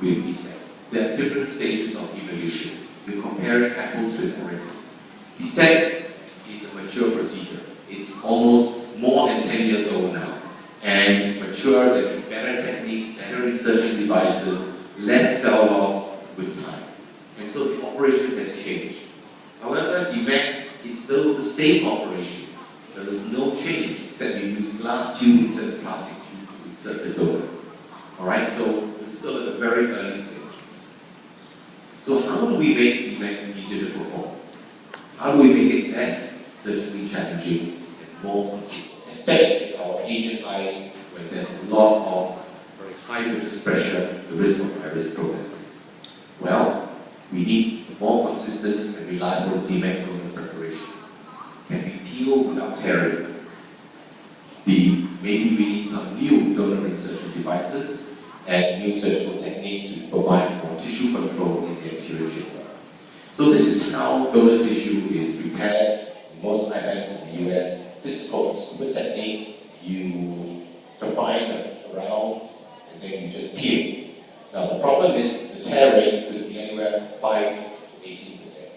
with DSEC. There are different stages of evolution. You compare apples with oranges. DSEC is a mature procedure. It's almost more than 10 years old now. And it's mature, there are better techniques, better insertion devices, less cell loss with time. And so the operation has changed. However, DMAC is still the same operation. There is no change, except you use glass tube instead of plastic tube to insert the donor. Alright, so it's still at a very early stage. So how do we make DMAC easier to perform? How do we make it less surgically challenging and more consistent? Especially our Asian eyes when there's a lot of very high uterus pressure, the risk of iris problems? Well, we need more consistent and reliable DMAC donor preparation. Can we peel without tearing? Maybe we need some new donor insertion devices and new surgical techniques to provide more tissue control in the anterior chamber. So this is how donor tissue is prepared in most IVANs in the US. This is called the scuba technique. You confine around and then you just peel. Now the problem is the tear rate could be anywhere from 5 to 18%.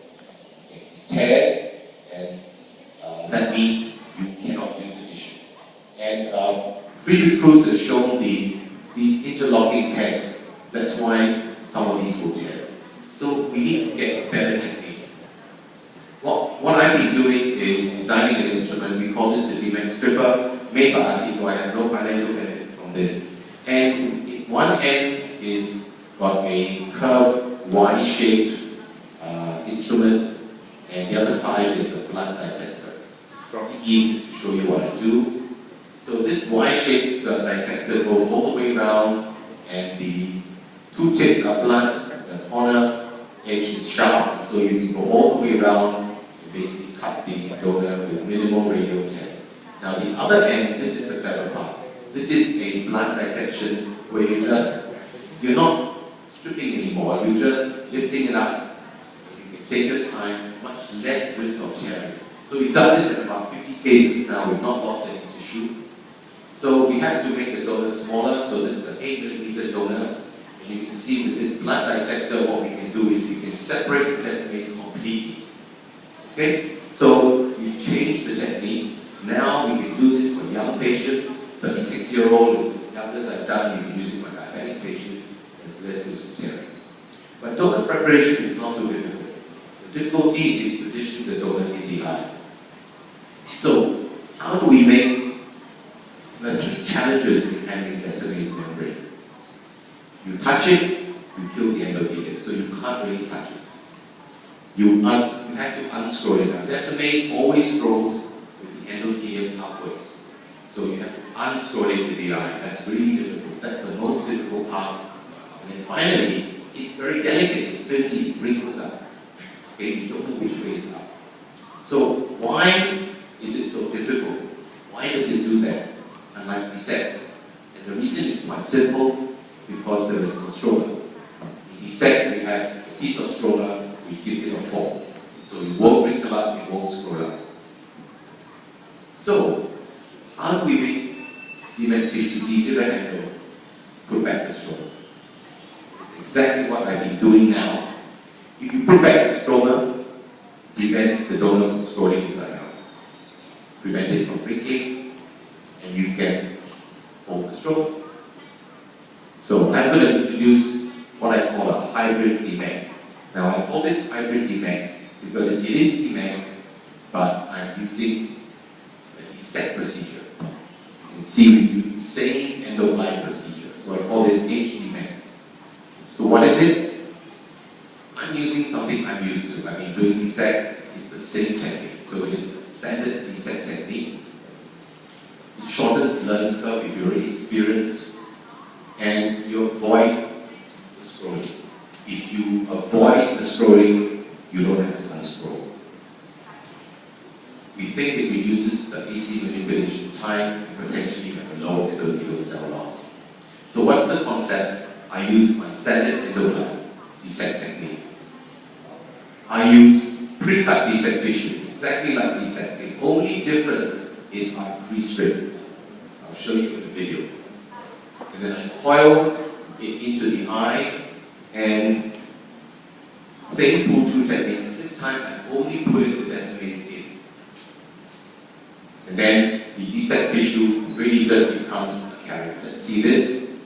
Okay, it's tears, and that means you cannot use the tissue. And Friedrich Kruse has shown these interlocking pegs. That's why some of these will tear. So we need to get a better technique. Well, what I've been doing is designing an instrument. We call this the DMAC stripper, made by Asipo. I have no financial benefit from this. And one end is got a curved Y-shaped instrument, and the other side is a blunt dissector. It's probably easiest to show you what I do. So this Y-shaped dissector goes all the way around, and the two tips are blunt, the corner edge is sharp, so you can go all the way around and basically cut the donor with minimal radial tears. Now the other end, this is the clever part. This is a blunt dissection where you're not stripping anymore, you're just lifting it up. You can take your time, much less risk of tearing. So we've done this in about 50 cases now, we've not lost any tissue. So we have to make the donor smaller, so this is an 8mm donor. And you can see with this blunt dissector, what we can do is we can separate the desmoids completely. Okay? So we've changed the technique. Now we can do this for young patients. 36-year-old is the youngest I've done. You can use it for diabetic patients. There's less risk of tearing. But donor preparation is not so difficult. The difficulty is positioning the donor in the eye. So how do we make the three challenges in handling SMA's membrane? You touch it, you kill the endothelium, so you can't really touch it. You have to unscrew it. Now, SMAs always grows with the endothelium upwards. So you have to unscrew it in the eye. That's really difficult. That's the most difficult part. And then finally, it's very delicate. It's flimsy, it wrinkles up. Okay, you don't know which way is up. So why is it so difficult? Why does it do that? Unlike we said. And the reason is quite simple, because there is no stroller. In the set, we have a piece of stroller which gives it a form. So it won't wrinkle up, it won't scroll up. So, how do we make DMAC tissue easier to handle? Put back the stroller. It's exactly what I've been doing now. If you put back the stroller, it prevents the donor from scrolling inside out. Prevent it from wrinkling, and you can hold the stroller. So I'm going to introduce what I call a hybrid DMAC. Now I call this hybrid DMAC because it is DMAC, but I'm using a dissect procedure. You can see we use the same endoglide procedure. So I call this HDMAC. So what is it? I'm using something I'm used to. I've been doing dissect. It's the same technique. So it is a standard dissect technique. It shortens the learning curve if you're already experienced. And you avoid the scrolling. If you avoid the scrolling, you don't have to unscroll. We think it reduces the AC manipulation time and potentially have a low endothelial cell loss. So what's the concept? I use my standard endoglide dissect technique. I use pre-cut dissect tissue, exactly like dissect. The only difference is I pre-strip. I'll show you in the video. And then I coil it into the eye, and same pull-through technique. This time I'm only putting the desmoids in. And then the dissect tissue really just becomes a carrier. Let's see this.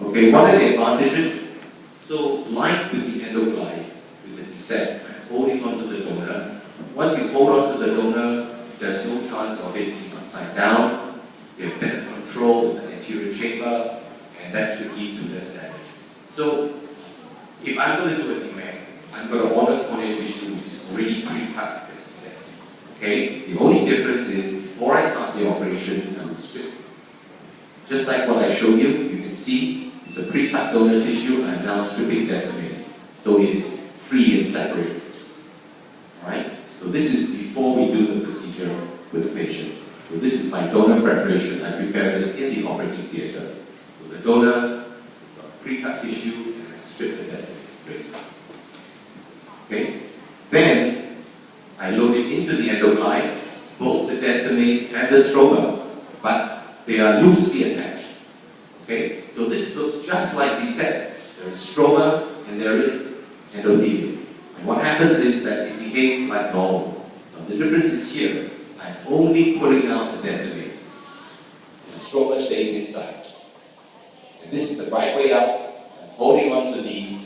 Okay, what are the advantages? So, like with the endoglide, with the dissect, I'm holding onto the donor. Once you hold onto the donor, there's no chance of it being upside down. You have better control with the anterior chamber, and that should lead to less damage. So, if I'm going to do a DMAC, I'm going to order corneal tissue which is already pre-cut and dissect. Okay? The only difference is before I start the operation, I will strip. Just like what I showed you, you can see it's a pre-cut donor tissue. I'm now stripping Descemes, so it is free and separated. Alright? So this is before we do the procedure with the patient. So this is my donor preparation. I prepare this in the operating theatre. So the donor has got pre-cut tissue and I strip the Descemes free. Okay? Then I load it into the endoglide, both the Descemes and the stroma, but they are loosely attached. Okay? So this looks just like we said. There is stroma and there is endothelium. And what happens is that it behaves like normal. Now the difference is here. I'm only pulling out the Descemes. The stroma stays inside. And this is the right way up. I'm holding on to the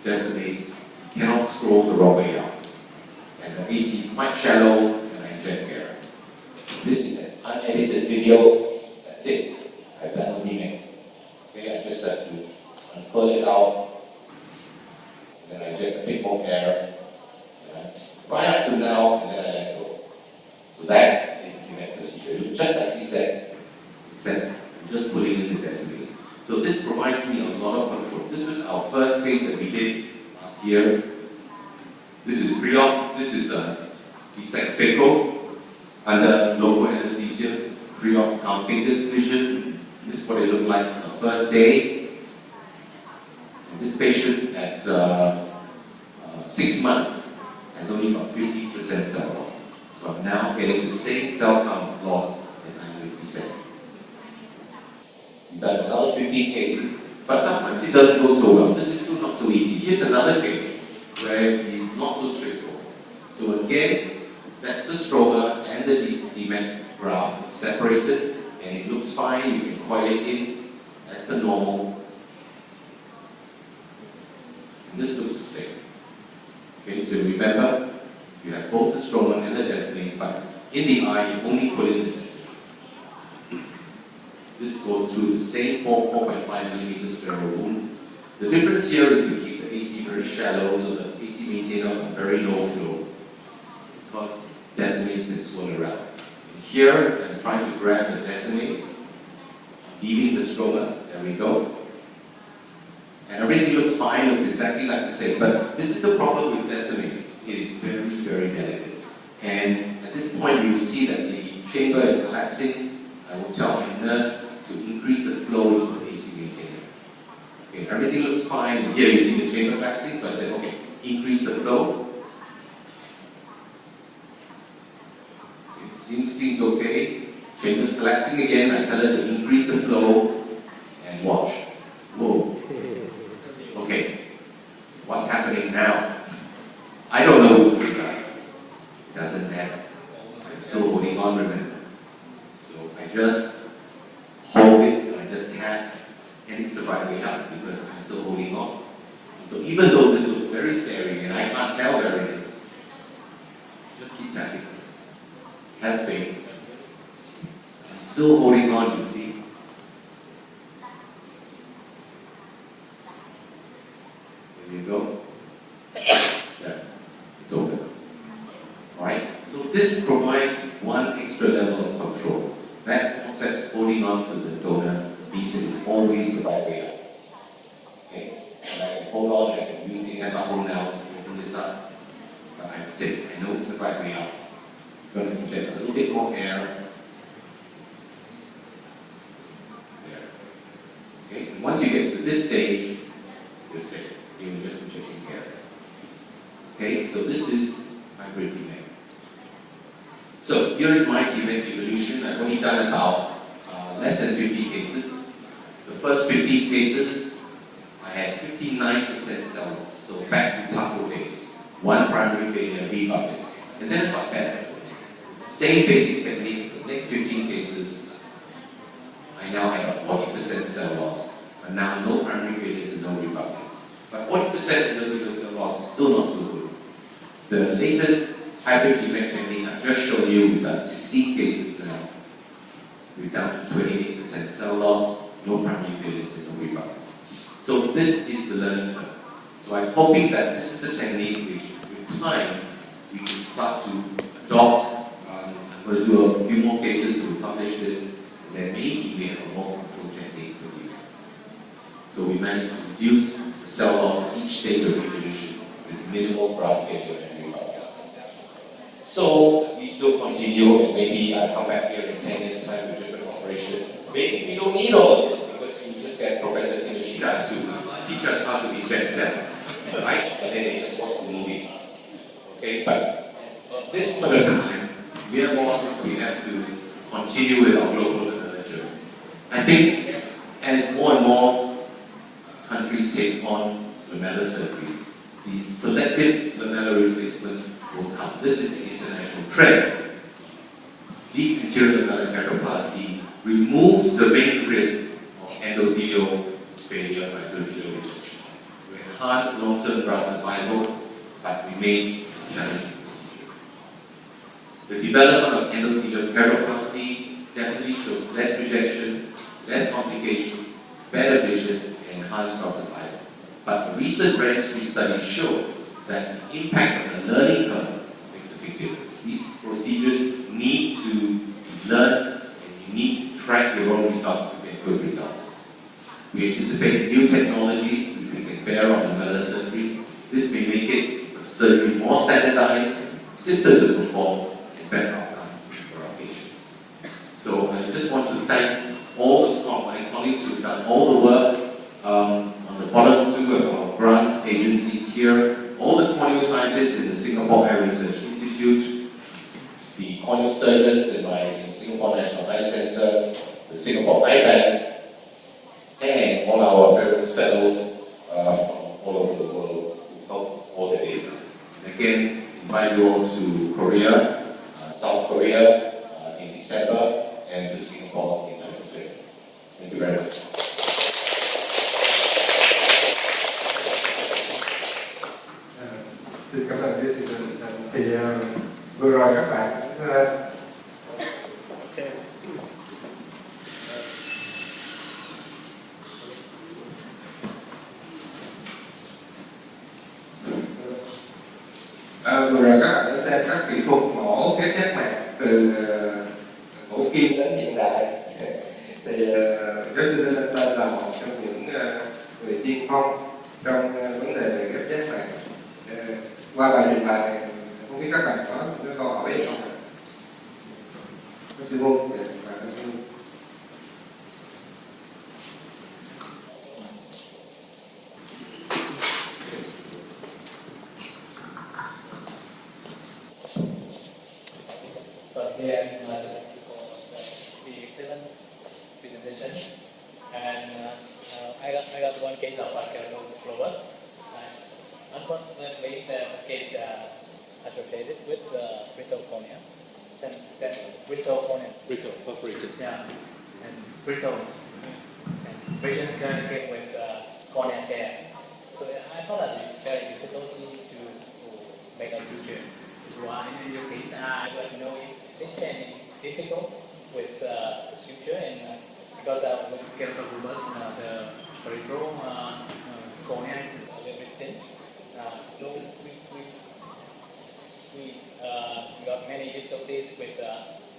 Descemes. You cannot scroll the wrong way out. And the AC is quite shallow and I inject air. This is an unedited video. That's it. I've done the neck. Okay, I just have to unfurl it out. And then I inject a bit more air. And that's right up to now, and then I let go. So that is the neck procedure. Just like we said, I'm just pulling in the Descemes. So this provides me a lot of control. This was our first case that we did last year. This is pre-op. This is dissect phaco under local anesthesia. Pre-op count fingers vision. This is what it looked like on the first day. And this patient at 6 months has only got 50% cell loss. So I'm now getting the same cell count loss as I'm going to say. We've done another 15 cases, but sometimes it doesn't go so well. This is still not so easy. Here's another case where it's not so straightforward. So again, that's the stroma and the DMET graft. It's separated and it looks fine. You can coil it in as per normal. And this looks the same. Okay, so remember, you have both the stroma and the Descemes, but in the eye, you only put in the Descemes. This goes through the same 4.5mm sterile wound. The difference here is we keep the AC very shallow, so the AC maintainers are very low flow, because Descemes can swirl around. And here, I'm trying to grab the Descemes, leaving the stroma. There we go. And everything looks fine, looks exactly like the same. But this is the problem with Descemes. It is very, very delicate. And at this point, you see that the chamber is collapsing. I will tell my nurse to increase the flow into the AC maintainer. Okay, everything looks fine. Here you see the chamber collapsing, so I said, okay, increase the flow. It seems okay. Chamber's collapsing again. I tell her to increase the flow and watch. Whoa. Okay, what's happening now? I don't know which way it doesn't matter. I'm still holding on, remember. So I just hold it, and I just tap, and it's the right way up because I'm still holding on. And so even though this looks very scary and I can't tell where it is, just keep tapping. Have faith. I'm still holding on, you see. There you go. There. It's open. Alright? So this provides one extra level of control. That forceps holding on to the donor means it is always the right way up. Okay? And I can hold on, I can use the hand bubble now to open this up. But I'm safe. I know it's the right way up. I'm going to inject a little bit more air. There. Okay? And once you get to this stage, you're safe. You're just injecting air. Okay? So this is my great neck. So here is my event evolution. I've only done about less than 50 cases. The first 15 cases, I had 59% cell loss. So back to taco days. One primary failure, rebubbling. And then it got better. Same basic technique for the next 15 cases. I now have a 40% cell loss. But now no primary failures and no rebubblings. But 40% endothelial cell loss is still not so good. The latest hybrid event technique I've just shown you, we've done 16 cases now. We're down to 28% cell loss, no primary failures and no rebubblings. So this is the learning curve. So I'm hoping that this is a technique which, with time, we can start to adopt. I'm going to do a few more cases to publish this, and then maybe we have So we managed to reduce the cell loss at each stage of reposition with minimal graft failure and rebound. So we still continue, and maybe I'll come back here in 10 years' time with different operation. Maybe we don't need all of this because we just get Professor Kinoshita to teach us how to inject cells, right? And then they just watch the movie. Okay, but at this point of time, we have more things we have to continue with our global journey. I think as more and more countries take on lamellar surgery, the selective lamellar replacement will come. This is the international trend. Deep anterior lamellar keratoplasty removes the main risk of endothelial failure by endothelial rejection. It enhances long-term graft survival, but remains a challenging procedure. The development of endothelial keratoplasty definitely shows less rejection, less complications, better vision, and enhanced graft survival. But a recent registry study showed that the impact on the learning curve makes a big difference. These procedures need to be learned, and you need to track your own results to get good results. We anticipate new technologies which we can bear on lamellar surgery. This may make it surgery more standardized, simpler to perform, and better outcome for our patients. So I just want to thank all of my colleagues who've done all the work on the bottom two of our grants agencies here, all the corneal scientists in the Singapore Eye Research Institute, the corneal surgeons in Singapore National Eye Centre, the Singapore Eye Bank, and all our various fellows from all over the world who help all the data. And again, invite you all to Korea, South Korea in December, and to Singapore in 2020. Thank you very much. Xin cảm ơn sư. Thì vừa rồi các bạn đã xem các kỹ thuật mổ ghép giác mạc từ cổ kim đến hiện đại. Thì giáo sư Donald là một trong những người tiên phong trong vấn đề về ghép giác mạc. Qua bài trình bày này, không biết các bạn có những câu hỏi gì không? Giáo sư Hùng và giáo sư Hùng. Firstly, I would like to thank you for the excellent presentation. And I got one case of keratoconus. Unfortunately, the case associated with brittle cornea. Brittle cornea. Brittle, perforated. Yeah, and brittle. And patient came with cornea tear. So I thought that it's very difficult to make a suture. So in your case, I'd like to know if it's any difficult with the suture, and because with keratoconus, the peripheral cornea is a little bit thin. So we got many difficulties with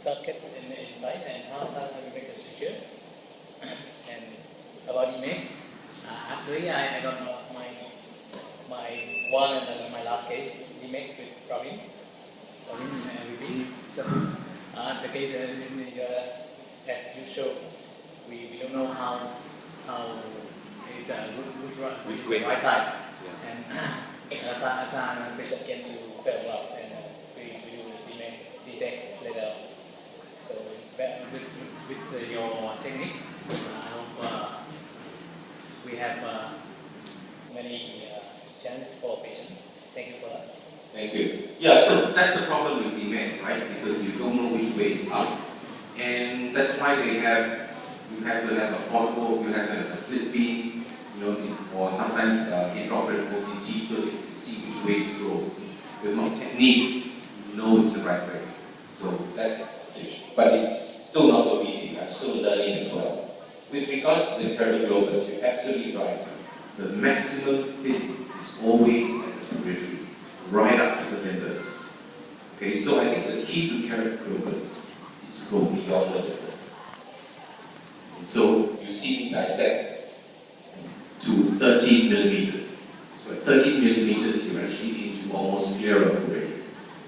socket in the inside and how we make the suture. And about image, actually I got my one and my last case image with Robin. So the case as you showed, we don't know how is which way right side. Yeah. And at time the patient came to fail well, and we make dissect later. So it's better with your technique. I hope we have many chances for patients. Thank you for that. Thank you. Yeah, so that's the problem with demand, right? Because you don't know which way is up. And that's why you have to have a portable, you have a slit beam, or sometimes intraoperative OCT so they can see which way it goes. With my technique, you know it's the right way. So that's the issue. But it's still not so easy. I'm still learning as well. With regards to the keratoglobus, you're absolutely right. The maximum fit is always at the periphery, right up to the limbus. Okay, so I think the key to keratoglobus is to go beyond the limbus. And so you see me dissect. 13 millimeters. So at 13 millimeters, you're actually into almost sclera already.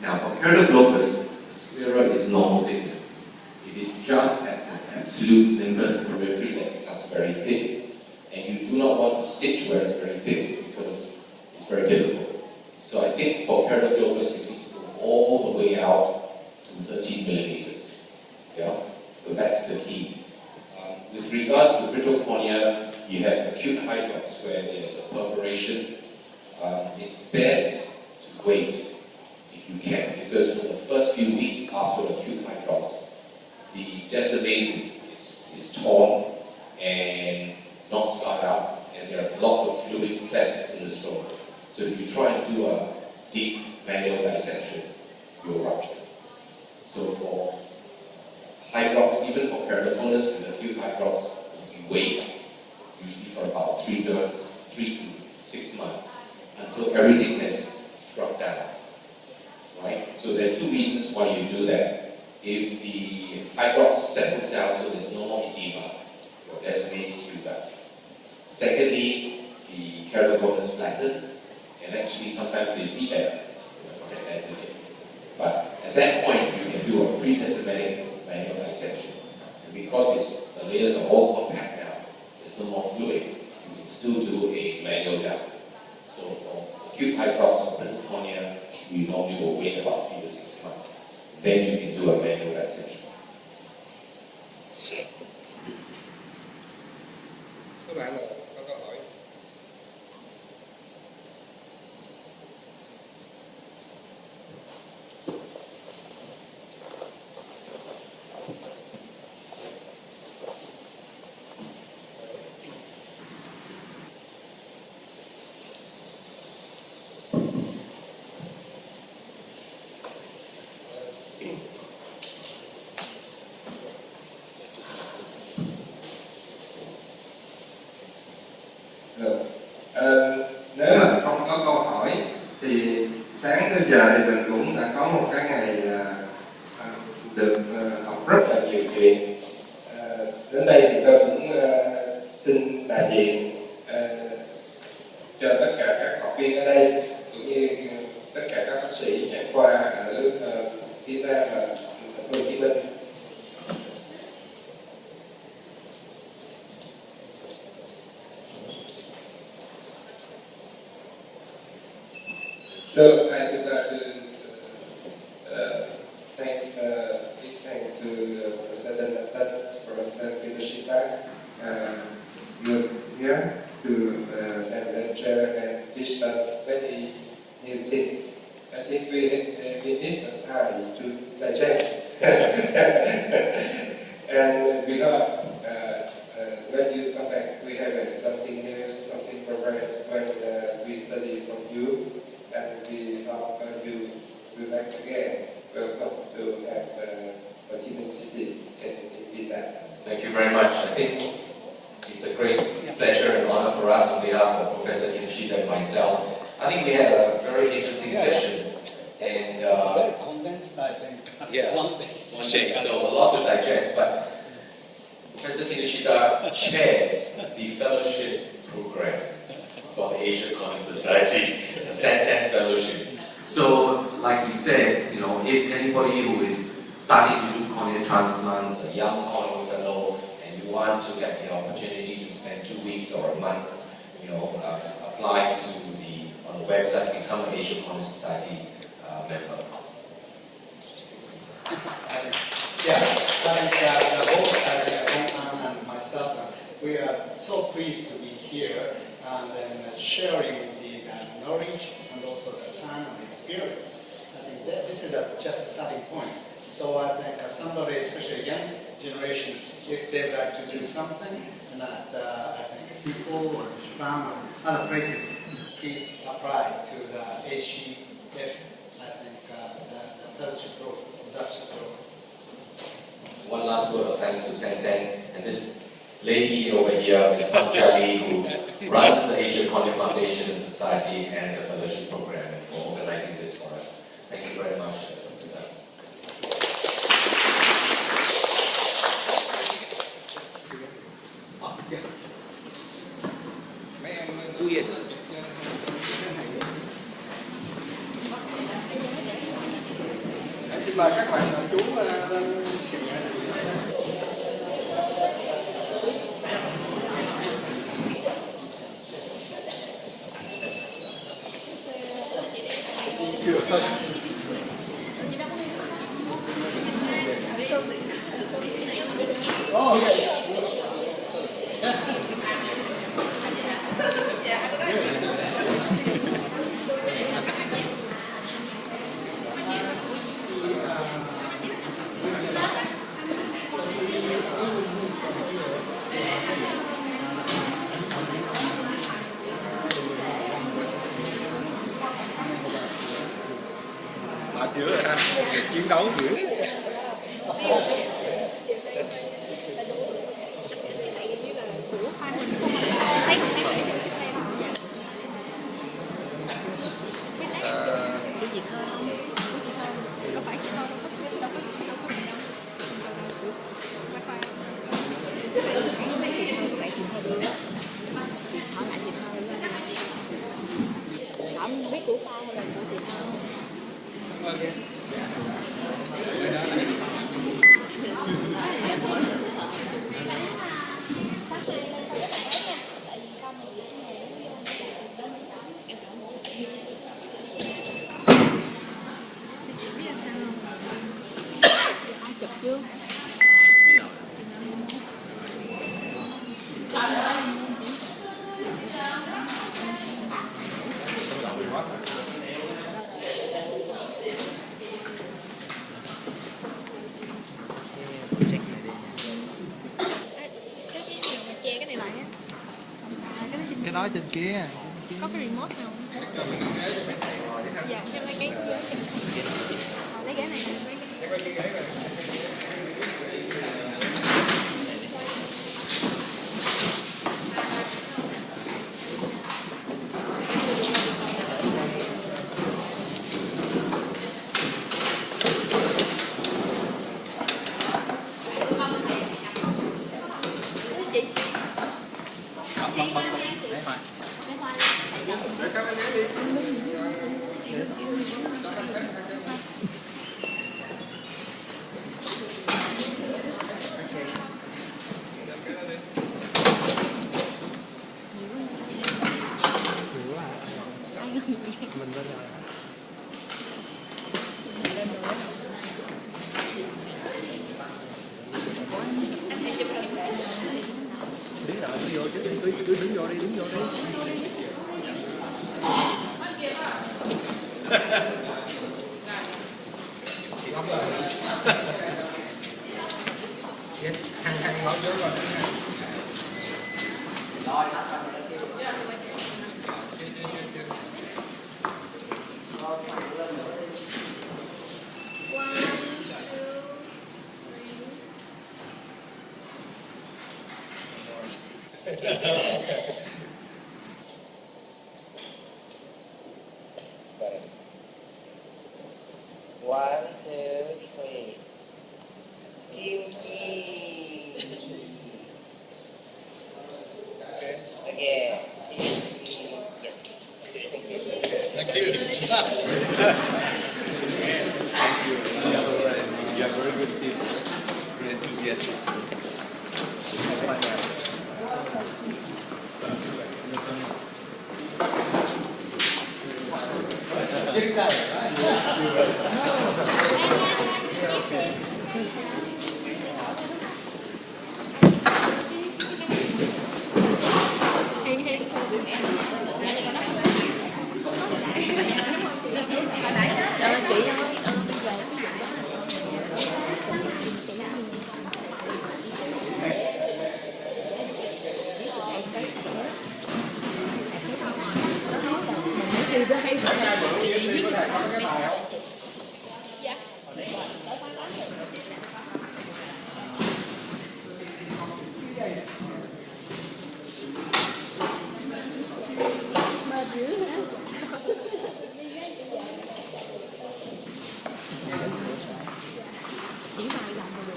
Now for keratoglobus, the sclera is normal thickness. It is just at an absolute nimbus periphery that becomes very thick. And you do not want to stitch where it's very thick because it's very difficult. So I think for keratoglobus, you need to go all the way out to 13 millimeters. Yeah? So that's the key. With regards to brittle cornea, you have acute eye drops where there's a perforation. It's best to wait if you can, because for the first few weeks after acute eye drops, the desibase is torn and not scarred out, and there are lots of fluid clefts in the stone. So if you try and do a deep manual dissection, you'll rupture. So for eye drops, even for keratoconus with acute eye drops, you wait usually for about 3 to 6 months until everything has shrunk down. Right? So there are 2 reasons why you do that. If the eye drops settles down so there's no more edema, your desibase screws up. Secondly, the keratoconus flattens, and actually sometimes they see better. But at that point, you can do a pre-desibematic manual dissection. And because the layers are all compact now, there's no more fluid, you can still do a manual down. So for acute eye drops or brittle cornea, we normally will wait about 3 to 6 months. Then you can do a manual dissection. Các bạn có câu hỏi. Nếu mà không có câu hỏi thì sáng tới giờ thì mình cũng đã có một cái ngày được học rất là nhiều chuyện. Đến đây thì tôi cũng xin đại diện cho tất cả các học viên ở đây cũng như tất cả các bác sĩ nhãn khoa ở phía Nam và thành phố Hồ Chí Minh. So I would like to big thanks to President Thách for leadership back. You're here to have a lecture and teach us many new things. I think we need some time to digest. And we hope when you come back, we have something new, something progress when we study from you. And we hope you will back again. Welcome to have Ho Chi Minh City in Vietnam. Thank you very much. I think it's a great pleasure and honor for us on behalf of Professor Kinoshita and myself. I think we had a very interesting session. And it's very condensed, I think. Yeah, one day, so a lot to digest. But Professor Kinoshita chairs the fellowship program for the Asian Cornea Society, the Santan Fellowship. So, like we said, if anybody who is starting to do cornea transplants, a young corneal fellow, and you want to get the opportunity to spend 2 weeks or a month, apply on the website, become an Asian Cornea Society member. Yeah, both and myself, we are so pleased to be here and then sharing the knowledge and also the time and the experience. I think that this is just a starting point. So I think somebody, especially young generation, if they would like to do something, and I think Singapore or Japan or other places, please apply to the ACF, I think the fellowship program, program. One last word of thanks to Santan and this lady over here, Ms. Panchali, who runs the Asian Cornea Foundation and Society and the fellowship program, and for organizing this for us. Thank you very much. Mấy em Dữ rồi ha, chiến đấu dữ. Biết của tao hay là của chị tao? Chụp chưa? Cái đó trên kia. Có cái remote không? Dạ, em lấy cái ghế. Lấy ghế này. Mình lên rồi. Đứng rồi, đi vô chứ, đứng vô đi, đứng vô đi. Hăng báo trước rồi. One, two, three. Kim chi. Again. Yes. Thank you. You are very good team. Very enthusiastic. Chỉ vài lần rồi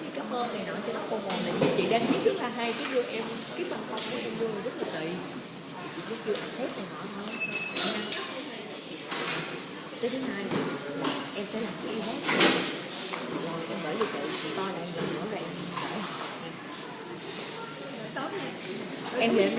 chị cảm ơn này nọ cho nó khôn ngoan này. Chị đang viết rất là hay, cái vô em cái văn phong của em vô rất là tệ. Chị cũng chưa accept này nọ thôi. Cái thứ hai là em sẽ làm cái email rồi em gửi cho chị coi lại lần nữa rồi em gửi họ. Em liền